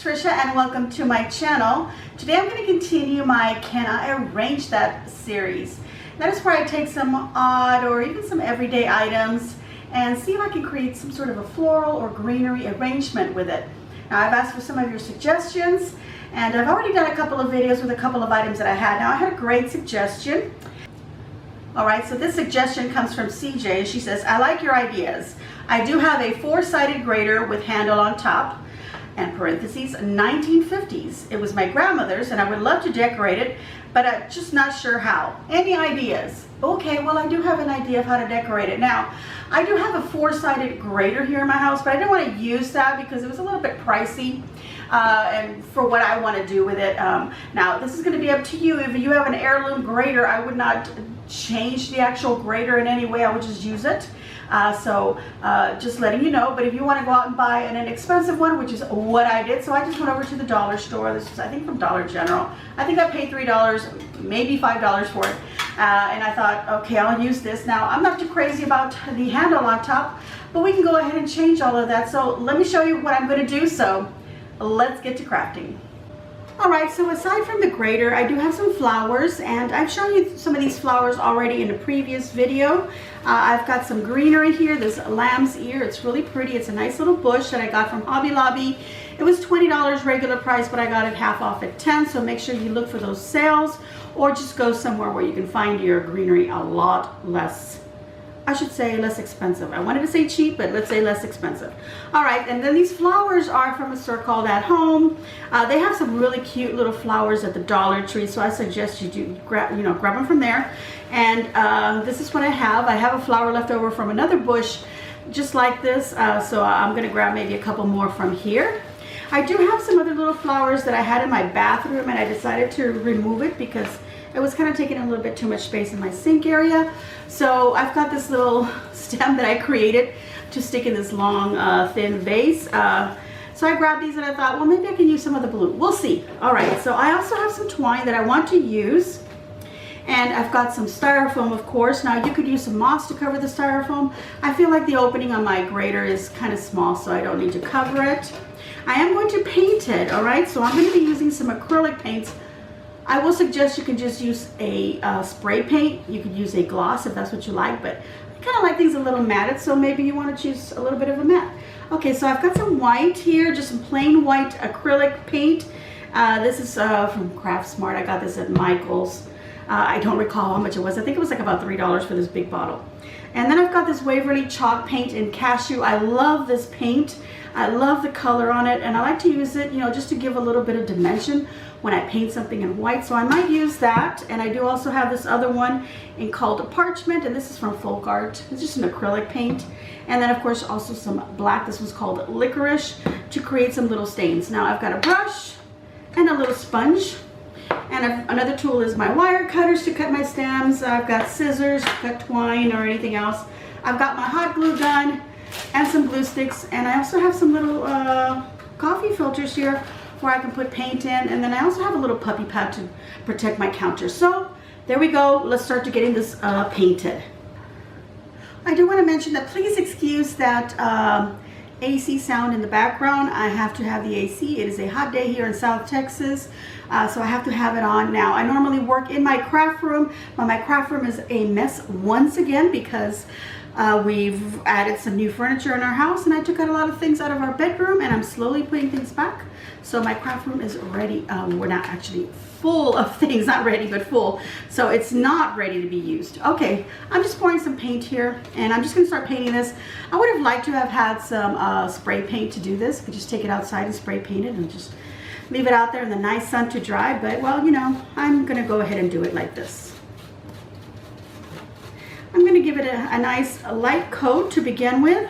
Trisha and welcome to my channel. Today I'm going to continue my Can I Arrange That series. That is where I take some odd or even some everyday items and see if I can create some sort of a floral or greenery arrangement with it. Now I've asked for some of your suggestions and I've already done a couple of videos with a couple of items that I had. Now I had a great suggestion. Alright, so this suggestion comes from CJ. She says, I like your ideas. I do have a 4-sided grater with handle on top. And parentheses 1950s. It was my grandmother's and I would love to decorate it, but I'm just not sure how. Any ideas? Okay, well I do have an idea of how to decorate it. Now, I do have a 4-sided grater here in my house, but I didn't want to use that because it was a little bit pricey and for what I want to do with it. Now, this is going to be up to you. If you have an heirloom grater, I would not change the actual grater in any way. I would just use it. Just letting you know, but if you want to go out and buy an inexpensive one, which is what I did, so I just went over to the dollar store. This was, I think, from Dollar General. I think I paid $3, maybe $5 for it, and I thought, okay, I'll use this. Now, I'm not too crazy about the handle on top, but we can go ahead and change all of that. So let me show you what I'm going to do, so let's get to crafting. Alright, so aside from the grater, I do have some flowers, and I've shown you some of these flowers already in a previous video. I've got some greenery here, this lamb's ear. It's really pretty. It's a nice little bush that I got from Hobby Lobby. It was $20 regular price, but I got it half off at $10, so make sure you look for those sales, or just go somewhere where you can find your greenery a lot less, I should say less expensive. I wanted to say cheap, but let's say less expensive. All right, and then these flowers are from a store called At Home. They have some really cute little flowers at the Dollar Tree, so I suggest you do grab them from there. And this is what I have. I have a flower left over from another bush, just like this. So I'm gonna grab maybe a couple more from here. I do have some other little flowers that I had in my bathroom, and I decided to remove it because it was kind of taking a little bit too much space in my sink area. So I've got this little stem that I created to stick in this long, thin vase. So I grabbed these and I thought, well, maybe I can use some of the blue. We'll see. All right, so I also have some twine that I want to use. And I've got some styrofoam, of course. Now, you could use some moss to cover the styrofoam. I feel like the opening on my grater is kind of small, so I don't need to cover it. I am going to paint it, all right? So I'm going to be using some acrylic paints. I will suggest you can just use a spray paint. You could use a gloss if that's what you like, but I kind of like things a little matted, so maybe you want to choose a little bit of a matte. Okay, so I've got some white here, just some plain white acrylic paint. This is from Craft Smart. I got this at Michael's. I don't recall how much it was. I think it was like about $3 for this big bottle. And then I've got this Waverly chalk paint in cashew. I love this paint. I love the color on it, and I like to use it, just to give a little bit of dimension when I paint something in white. So I might use that. And I do also have this other one in called Parchment, and this is from Folk Art. It's just an acrylic paint. And then of course also some black. This was called Licorice, to create some little stains. Now I've got a brush and a little sponge. And another tool is my wire cutters to cut my stems. I've got scissors to cut twine or anything else. I've got my hot glue gun and some glue sticks. And I also have some little coffee filters here where I can put paint in. And then I also have a little puppy pad to protect my counter. So there we go. Let's start to getting this painted. I do want to mention that please excuse that AC sound in the background. I have to have the AC. It is a hot day here in South Texas, so I have to have it on. Now, I normally work in my craft room, but my craft room is a mess once again because we've added some new furniture in our house, and I took out a lot of things out of our bedroom, and I'm slowly putting things back. So my craft room is ready. We're not actually full of things, not ready, but full. So it's not ready to be used. Okay, I'm just pouring some paint here, and I'm just gonna start painting this. I would have liked to have had some spray paint to do this. I could just take it outside and spray paint it and just leave it out there in the nice sun to dry. But well, I'm gonna go ahead and do it like this. I'm gonna give it a nice light coat to begin with.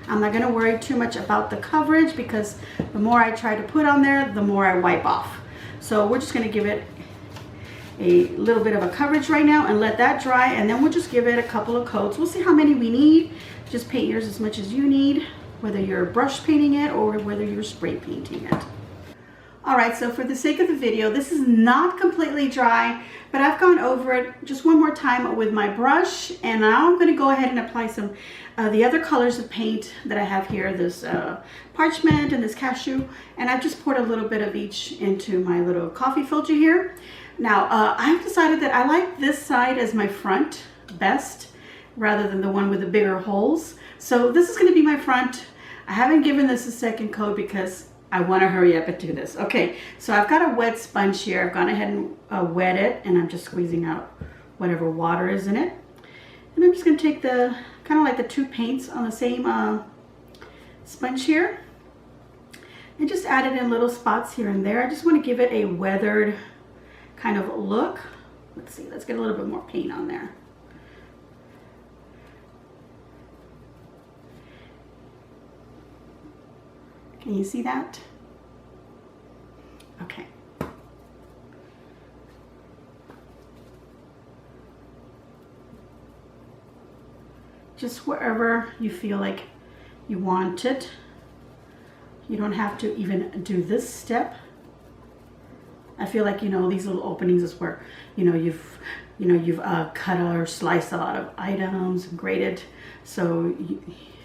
I'm not gonna worry too much about the coverage because the more I try to put on there, the more I wipe off. So we're just gonna give it a little bit of a coverage right now and let that dry, and then we'll just give it a couple of coats. We'll see how many we need. Just paint yours as much as you need, whether you're brush painting it or whether you're spray painting it. All right, so for the sake of the video, this is not completely dry, but I've gone over it just one more time with my brush, and now I'm going to go ahead and apply some the other colors of paint that I have here, this parchment and this cashew, and I've just poured a little bit of each into my little coffee filter here. Now, I've decided that I like this side as my front best, rather than the one with the bigger holes. So this is going to be my front. I haven't given this a second coat because I want to hurry up and do this. Okay, so I've got a wet sponge here. I've gone ahead and wet it, and I'm just squeezing out whatever water is in it. And I'm just going to take the, kind of like the two paints on the same sponge here, and just add it in little spots here and there. I just want to give it a weathered kind of look. Let's see, let's get a little bit more paint on there. Can you see that? Okay. Just wherever you feel like you want it. You don't have to even do this step. I feel like, you know, these little openings is where, you've cut or sliced a lot of items and grated, so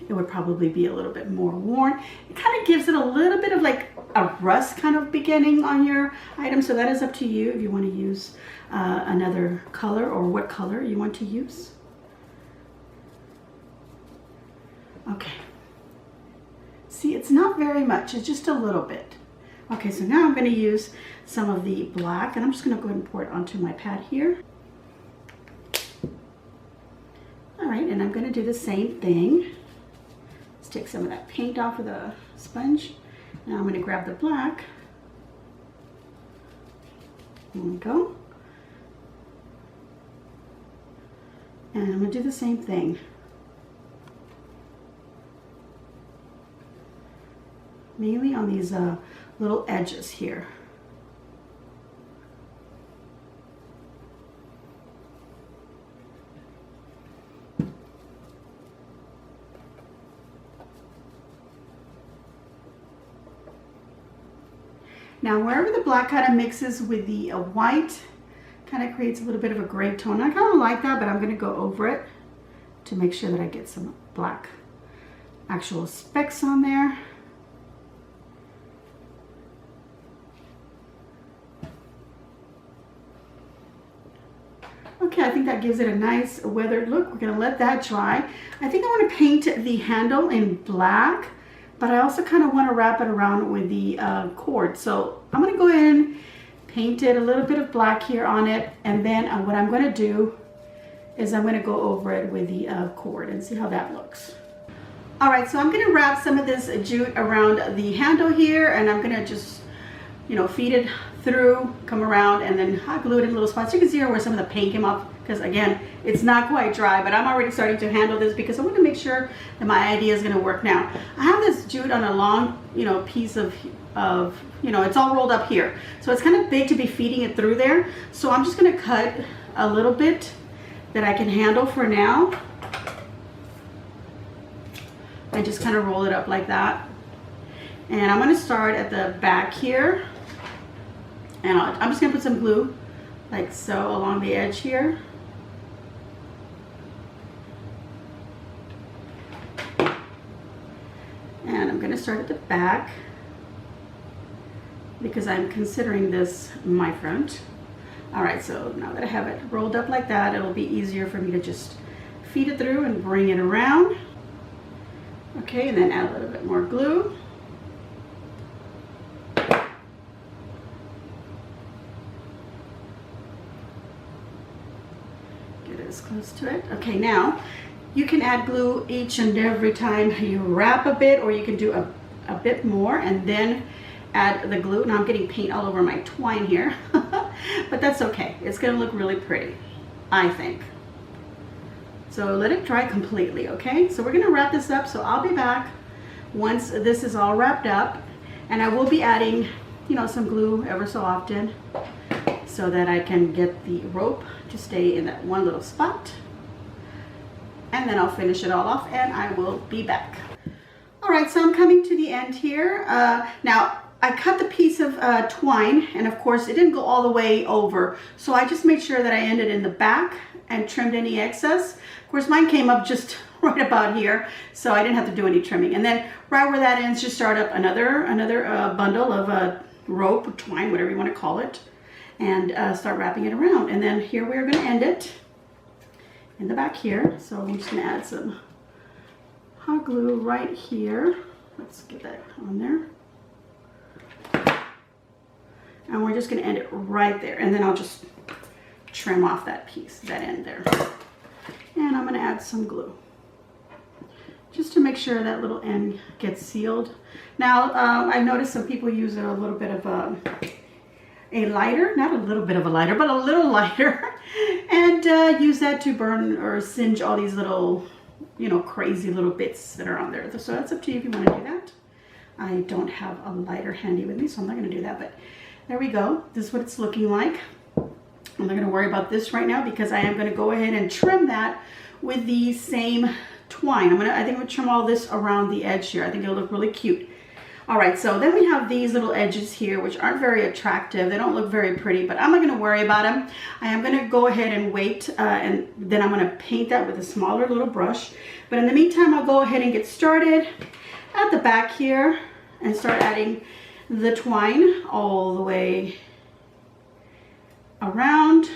it would probably be a little bit more worn. It kind of gives it a little bit of like a rust kind of beginning on your item, so that is up to you if you want to use another color or what color you want to use. Okay. See, it's not very much, it's just a little bit. Okay, so now I'm going to use some of the black, and I'm just going to go ahead and pour it onto my pad here. All right, and I'm going to do the same thing. Let's take some of that paint off of the sponge. Now I'm going to grab the black. There we go. And I'm going to do the same thing. Mainly on these little edges here. Now, wherever the black kind of mixes with the white, kind of creates a little bit of a gray tone. I kind of like that, but I'm going to go over it to make sure that I get some black actual specks on there. Okay, I think that gives it a nice weathered look. We're going to let that dry. I think I want to paint the handle in black, but I also kind of want to wrap it around with the cord. So I'm going to go ahead and paint it a little bit of black here on it, and then what I'm going to do is I'm going to go over it with the cord and see how that looks. All right, so I'm going to wrap some of this jute around the handle here, and I'm going to just, feed it through, come around, and then hot glue it in little spots. You can see here where some of the paint came off, because again, it's not quite dry, but I'm already starting to handle this because I want to make sure that my idea is going to work. Now, I have this jute on a long, piece of, it's all rolled up here. So it's kind of big to be feeding it through there. So I'm just going to cut a little bit that I can handle for now. And just kind of roll it up like that. And I'm going to start at the back here. And I'm just going to put some glue like so along the edge here. And I'm going to start at the back because I'm considering this my front. All right, so now that I have it rolled up like that, it'll be easier for me to just feed it through and bring it around. Okay, and then add a little bit more glue. Get as close to it. Okay, now you can add glue each and every time you wrap a bit, or you can do a bit more and then add the glue. Now I'm getting paint all over my twine here, but that's okay. It's gonna look really pretty, I think. So let it dry completely, okay? So we're gonna wrap this up, so I'll be back once this is all wrapped up, and I will be adding, some glue ever so often so that I can get the rope to stay in that one little spot. And then I'll finish it all off and I will be back. All right, so I'm coming to the end here. Now, I cut the piece of twine, and of course it didn't go all the way over. So I just made sure that I ended in the back and trimmed any excess. Of course, mine came up just right about here, so I didn't have to do any trimming. And then right where that ends, just start up another bundle of rope or twine, whatever you want to call it, and start wrapping it around. And then here we're going to end it in the back here. So I'm just going to add some hot glue right here. Let's get that on there. And we're just going to end it right there. And then I'll just trim off that piece, that end there. And I'm going to add some glue, just to make sure that little end gets sealed. Now, I've noticed some people use a little bit of a lighter, not a little bit of a lighter, but a little lighter, and use that to burn or singe all these little, you know, crazy little bits that are on there. So that's up to you if you want to do that. I don't have a lighter handy with me, so I'm not going to do that, but there we go. This is what it's looking like. I'm not going to worry about this right now because I am going to go ahead and trim that with the same twine. I think I'm going to trim all this around the edge here. I think it'll look really cute. All right, so then we have these little edges here, which aren't very attractive. They don't look very pretty, but I'm not going to worry about them. I am going to go ahead and wait, and then I'm going to paint that with a smaller little brush. But in the meantime, I'll go ahead and get started at the back here and start adding the twine all the way around,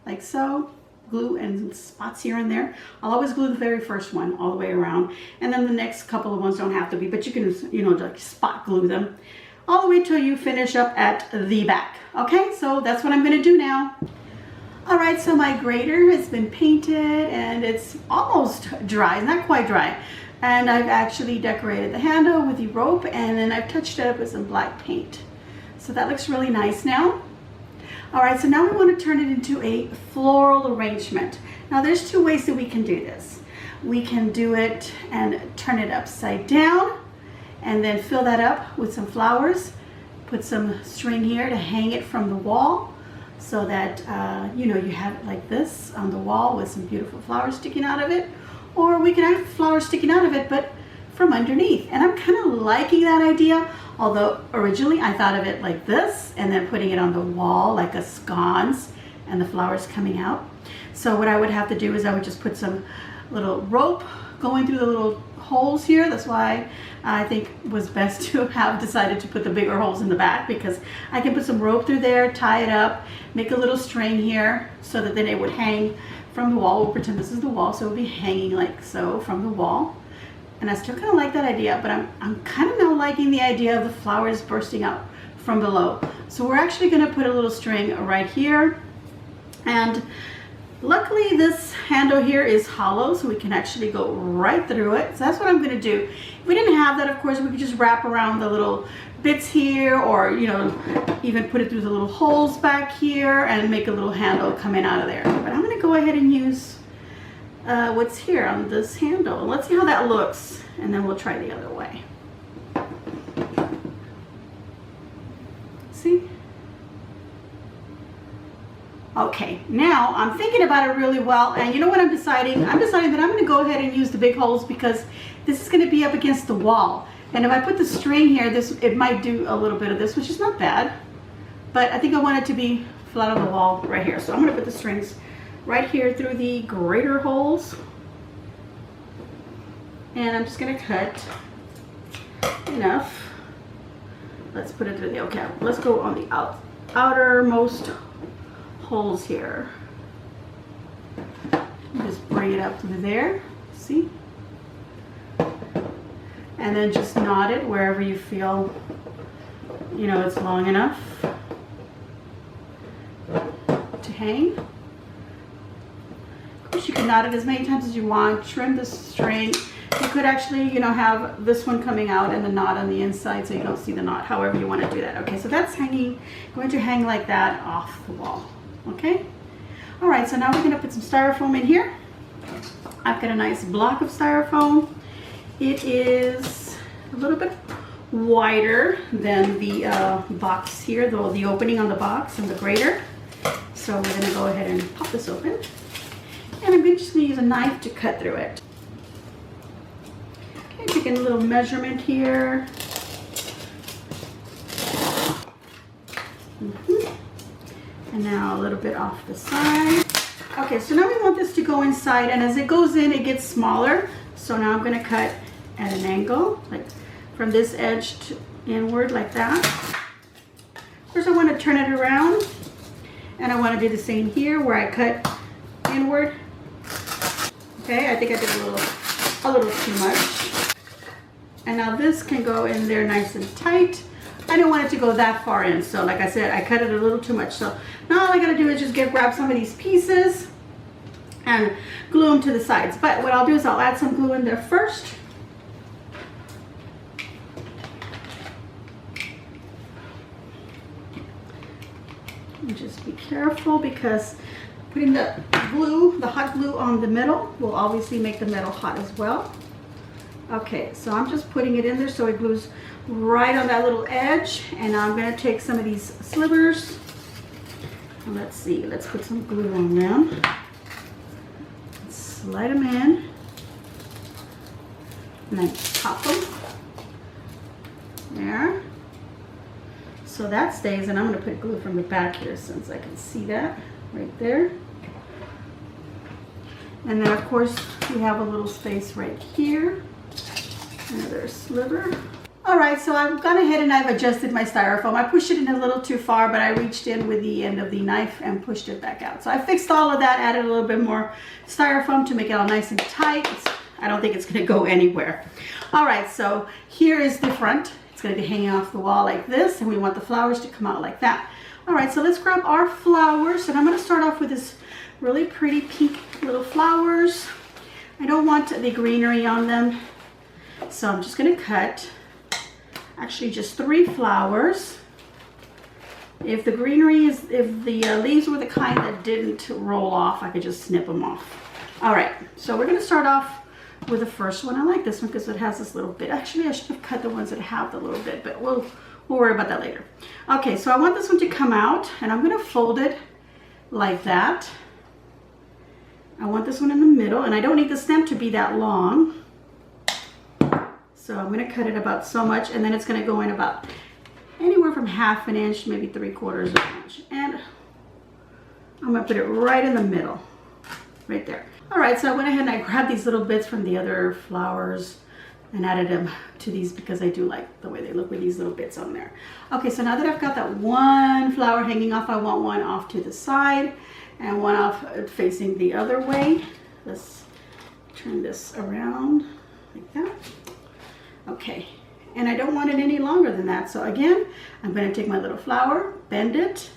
like so. Glue and spots here and there. I'll always glue the very first one all the way around, and then the next couple of ones don't have to be, but you can, you know, like spot glue them all the way till you finish up at the back. Okay, so that's what I'm going to do now. All right, so my grater has been painted and it's almost dry. It's not quite dry. And I've actually decorated the handle with the rope, and then I've touched it up with some black paint. So that looks really nice now. All right, so now we want to turn it into a floral arrangement. Now there's two ways that we can do this. We can do it and turn it upside down and then fill that up with some flowers. Put some string here to hang it from the wall so that, you know, you have it like this on the wall with some beautiful flowers sticking out of it. Or we can have flowers sticking out of it, but from underneath. And I'm kind of liking that idea, although originally I thought of it like this and then putting it on the wall like a sconce and the flowers coming out. So what I would have to do is I would just put some little rope going through the little holes here. That's why I think it was best to have decided to put the bigger holes in the back, because I can put some rope through there, tie it up, make a little string here so that then it would hang from the wall. We'll pretend this is the wall, so it would be hanging like so from the wall. And I still kind of like that idea, but I'm kind of now liking the idea of the flowers bursting out from below. So we're actually going to put a little string right here. And luckily this handle here is hollow, so we can actually go right through it. So that's what I'm going to do. If we didn't have that, of course, we could just wrap around the little bits here, or, you know, even put it through the little holes back here and make a little handle coming out of there. But I'm going to go ahead and use what's here on this handle. Let's see how that looks, and then we'll try the other way. See? Okay, now I'm thinking about it really well, and you know what I'm deciding? I'm deciding that I'm going to go ahead and use the big holes because this is going to be up against the wall. And if I put the string here, it might do a little bit of this, which is not bad. But I think I want it to be flat on the wall right here. So I'm going to put the strings right here through the grater holes. And I'm just going to cut enough. Let's put it through the, okay, let's go on the outermost holes here. Just bring it up through there, see? And then just knot it wherever you feel, you know, it's long enough to hang. Of course, you can knot it as many times as you want. Trim the string. You could actually, you know, have this one coming out and the knot on the inside so you don't see the knot, however you want to do that. Okay, so that's hanging, going to hang like that off the wall. Okay? All right, so now we're going to put some styrofoam in here. I've got a nice block of styrofoam. It is a little bit wider than the box here, though, the opening on the box and the grater. So we're going to go ahead and pop this open. And I'm just going to use a knife to cut through it. Okay, taking a little measurement here. And now a little bit off the side. Okay, so now we want this to go inside, and as it goes in, it gets smaller. So now I'm gonna cut at an angle, like from this edge to inward like that. First I want to turn it around, and I want to do the same here where I cut inward. Okay, I think I did a little too much. And now this can go in there nice and tight. I didn't want it to go that far in, so like I said, I cut it a little too much. So now all I gotta do is just grab some of these pieces and glue them to the sides. But what I'll do is I'll add some glue in there first. And just be careful, because putting the glue, the hot glue on the middle will obviously make the metal hot as well. Okay, so I'm just putting it in there so it glues right on that little edge. And now I'm going to take some of these slivers. And let's see, let's put some glue on them. Slide them in. And then pop them. There. So that stays, and I'm going to put glue from the back here since I can see that right there. And then of course we have a little space right here. Another sliver. All right, so I've gone ahead and I've adjusted my styrofoam. I pushed it in a little too far, but I reached in with the end of the knife and pushed it back out. So I fixed all of that, added a little bit more styrofoam to make it all nice and tight. I don't think it's gonna go anywhere. All right, so here is the front. It's gonna be hanging off the wall like this, and we want the flowers to come out like that. All right, so let's grab our flowers, and I'm gonna start off with this really pretty pink little flowers. I don't want the greenery on them, so I'm just gonna cut actually just 3 flowers. If the greenery is, if the leaves were the kind that didn't roll off, I could just snip them off. All right, so we're gonna start off with the first one. I like this one because it has this little bit. Actually, I should have cut the ones that have the little bit, but we'll worry about that later. Okay, so I want this one to come out, and I'm gonna fold it like that. I want this one in the middle, and I don't need the stem to be that long. So I'm gonna cut it about so much, and then it's gonna go in about anywhere from 1/2 inch, maybe 3/4 inch. And I'm gonna put it right in the middle, right there. All right, so I went ahead and I grabbed these little bits from the other flowers and added them to these because I do like the way they look with these little bits on there. Okay, so now that I've got that one flower hanging off, I want one off to the side and one off facing the other way. Let's turn this around like that. Okay, and I don't want it any longer than that. So again, I'm going to take my little flower, bend it,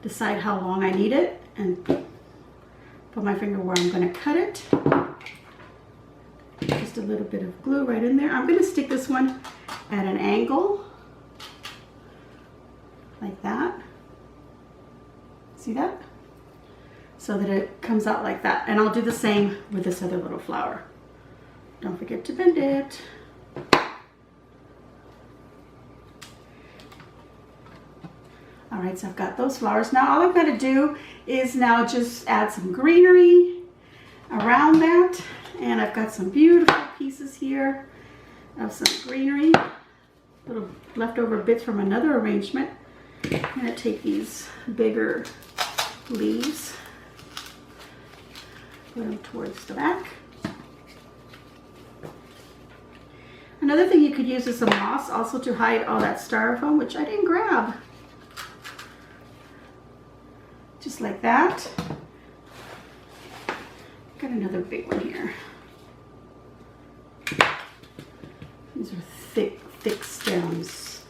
decide how long I need it, and put my finger where I'm going to cut it. Just a little bit of glue right in there. I'm going to stick this one at an angle, like that. See that? So that it comes out like that. And I'll do the same with this other little flower. Don't forget to bend it. All right, so I've got those flowers. Now all I've got to do is now just add some greenery around that. And I've got some beautiful pieces here of some greenery, little leftover bits from another arrangement. I'm going to take these bigger leaves, put them towards the back. Another thing you could use is some moss also to hide all that styrofoam, which I didn't grab. Just like that. Got another big one here. These are thick stems.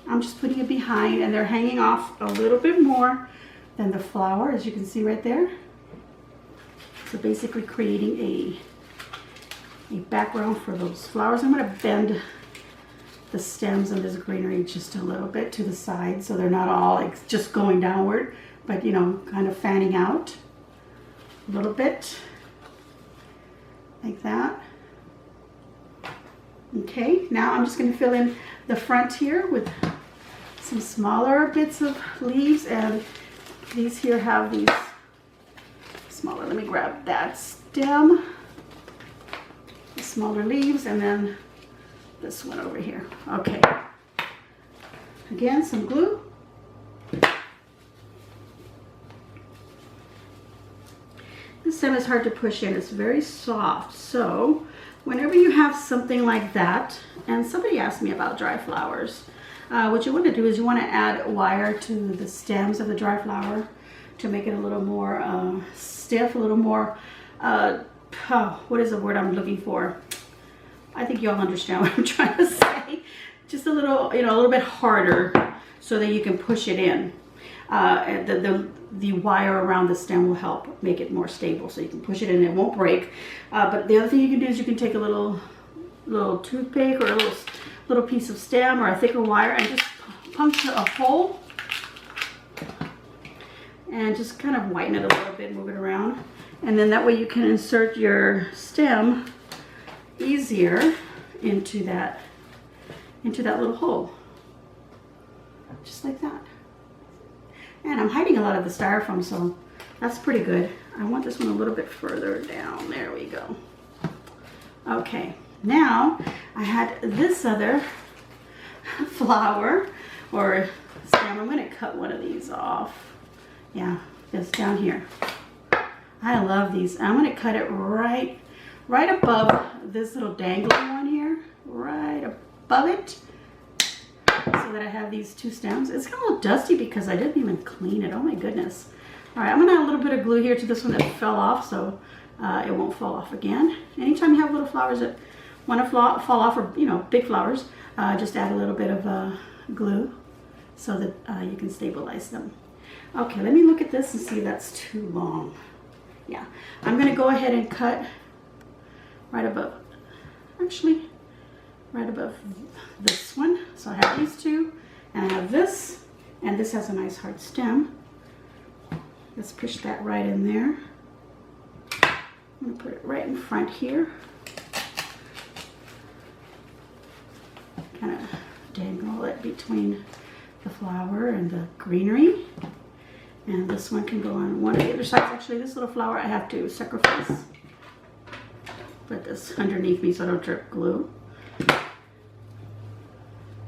I'm just putting it behind, and they're hanging off a little bit more than the flower, as you can see right there. So basically creating a background for those flowers. I'm going to bend the stems and this greenery just a little bit to the side so they're not all like just going downward, but you know, kind of fanning out a little bit like that. Okay, now I'm just going to fill in the front here with some smaller bits of leaves, and these here have these smaller. Let me grab that stem, the smaller leaves, and then this one over here. Okay, again, some glue, This stem is hard to push in. It's very soft. So whenever you have something like that, and somebody asked me about dry flowers, what you want to do is you want to add wire to the stems of the dry flower to make it a little more stiff, a little more, what is the word I'm looking for? I think you all understand what I'm trying to say. Just a little, you know, a little bit harder so that you can push it in. The wire around the stem will help make it more stable, so you can push it in and it won't break. But the other thing you can do is you can take a little toothpick or a little piece of stem or a thicker wire and just puncture a hole and just kind of whiten it a little bit, move it around. And then that way you can insert your stem easier into that little hole. Just like that. And I'm hiding a lot of the styrofoam, so that's pretty good. I want this one a little bit further down. There we go. Okay, now I had this other flower or stem. I'm going to cut one of these off. Yeah, it's down here. I love these. I'm going to cut it right above this little dangling one here, right above it, so that I have these two stems. It's got a little dusty because I didn't even clean it. Oh my goodness. All right, I'm gonna add a little bit of glue here to this one that fell off, so it won't fall off again. Anytime you have little flowers that want to fall off, or, you know, big flowers, just add a little bit of glue so that you can stabilize them. Okay, let me look at this and see if that's too long. Yeah, I'm gonna go ahead and cut right above, actually, right above this one. So I have these two, and I have this, and this has a nice hard stem. Let's push that right in there. I'm gonna put it right in front here. Kind of dangle it between the flower and the greenery. And this one can go on one of the other sides. Actually, this little flower I have to sacrifice. Put this underneath me so I don't drip glue.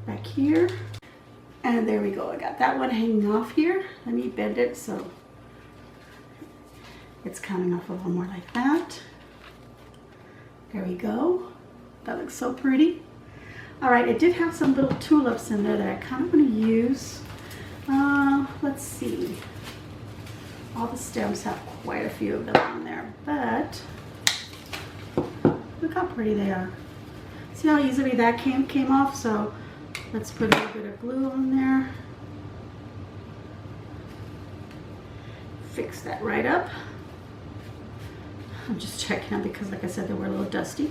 Back here. And there we go. I got that one hanging off here. Let me bend it so it's coming off a little more like that. There we go. That looks so pretty. All right, it did have some little tulips in there that I kind of want to use. Let's see. All the stems have quite a few of them on there, but look how pretty they are. See how easily that came off? So let's put a little bit of glue on there. Fix that right up. I'm just checking them because, like I said, they were a little dusty.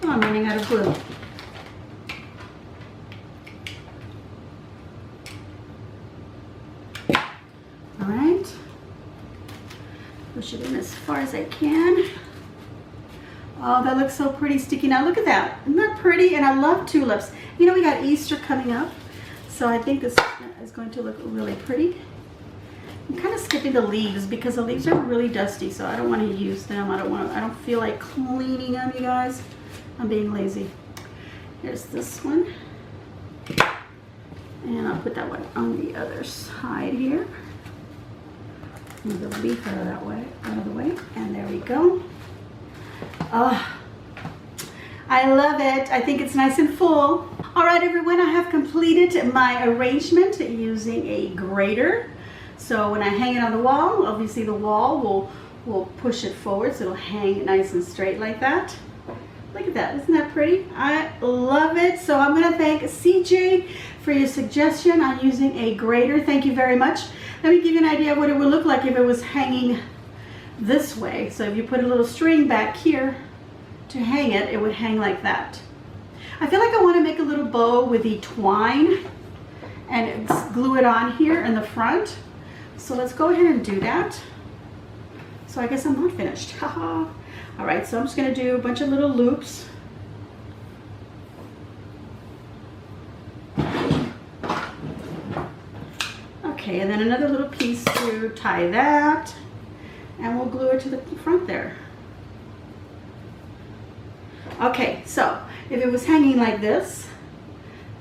Oh, I'm running out of glue. All right. Push it in as far as I can. Oh, that looks so pretty sticky. Now look at that. Isn't that pretty? And I love tulips. You know, we got Easter coming up, so I think this is going to look really pretty. I'm kind of skipping the leaves because the leaves are really dusty, so I don't want to use them. I don't feel like cleaning them, you guys. I'm being lazy. Here's this one. And I'll put that one on the other side here. Move the leaf out of the way, and there we go. Oh, I love it. I think it's nice and full. All right, everyone, I have completed my arrangement using a grater. So when I hang it on the wall, obviously the wall will push it forward, so it'll hang nice and straight like that. Look at that, isn't that pretty? I love it. So I'm gonna thank CJ for your suggestion on using a grater. Thank you very much. Let me give you an idea of what it would look like if it was hanging this way. So if you put a little string back here to hang it, it would hang like that. I feel like I want to make a little bow with the twine and glue it on here in the front. So let's go ahead and do that. So I guess I'm not finished. All right, so I'm just going to do a bunch of little loops. Okay, and then another little piece to tie that, and we'll glue it to the front there. Okay, so if it was hanging like this,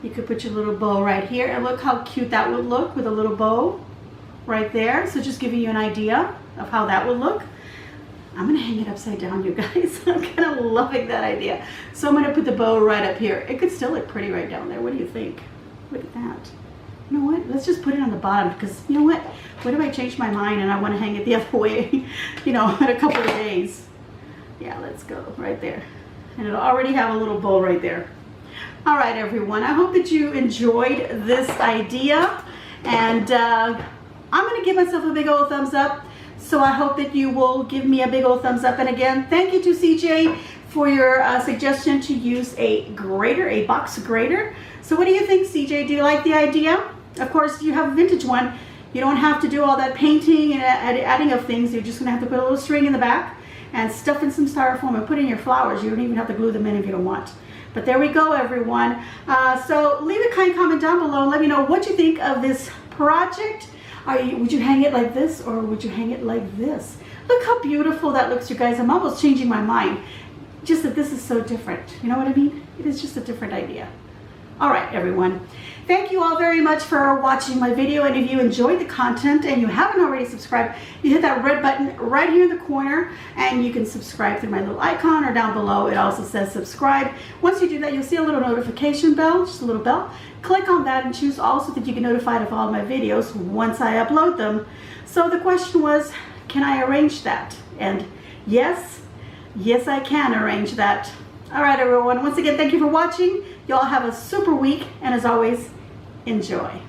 you could put your little bow right here, and look how cute that would look with a little bow right there. So just giving you an idea of how that would look. I'm gonna hang it upside down, you guys. I'm kind of loving that idea. So I'm gonna put the bow right up here. It could still look pretty right down there. What do you think? Look at that. You know what? Let's just put it on the bottom, because you know what? What if I change my mind and I want to hang it the other way, you know, in a couple of days? Yeah, let's go right there. And it'll already have a little bow right there. All right, everyone. I hope that you enjoyed this idea. And I'm going to give myself a big old thumbs up. So I hope that you will give me a big old thumbs up. And again, thank you to CJ for your suggestion to use a grater, a box grater. So what do you think, CJ? Do you like the idea? Of course, you have a vintage one. You don't have to do all that painting and adding of things. You're just going to have to put a little string in the back and stuff in some styrofoam and put in your flowers. You don't even have to glue them in if you don't want. But there we go, everyone. So leave a kind comment down below and let me know what you think of this project. Would you hang it like this, or would you hang it like this? Look how beautiful that looks, you guys. I'm almost changing my mind. Just that this is so different. You know what I mean? It is just a different idea. All right, everyone. Thank you all very much for watching my video. And if you enjoyed the content and you haven't already subscribed, you hit that red button right here in the corner, and you can subscribe through my little icon, or down below it also says subscribe. Once you do that, you'll see a little notification bell, just a little bell. Click on that and choose all so that you get notified of all my videos once I upload them. So the question was, can I arrange that? And yes, I can arrange that. All right, everyone. Once again, thank you for watching. Y'all have a super week, and as always, enjoy.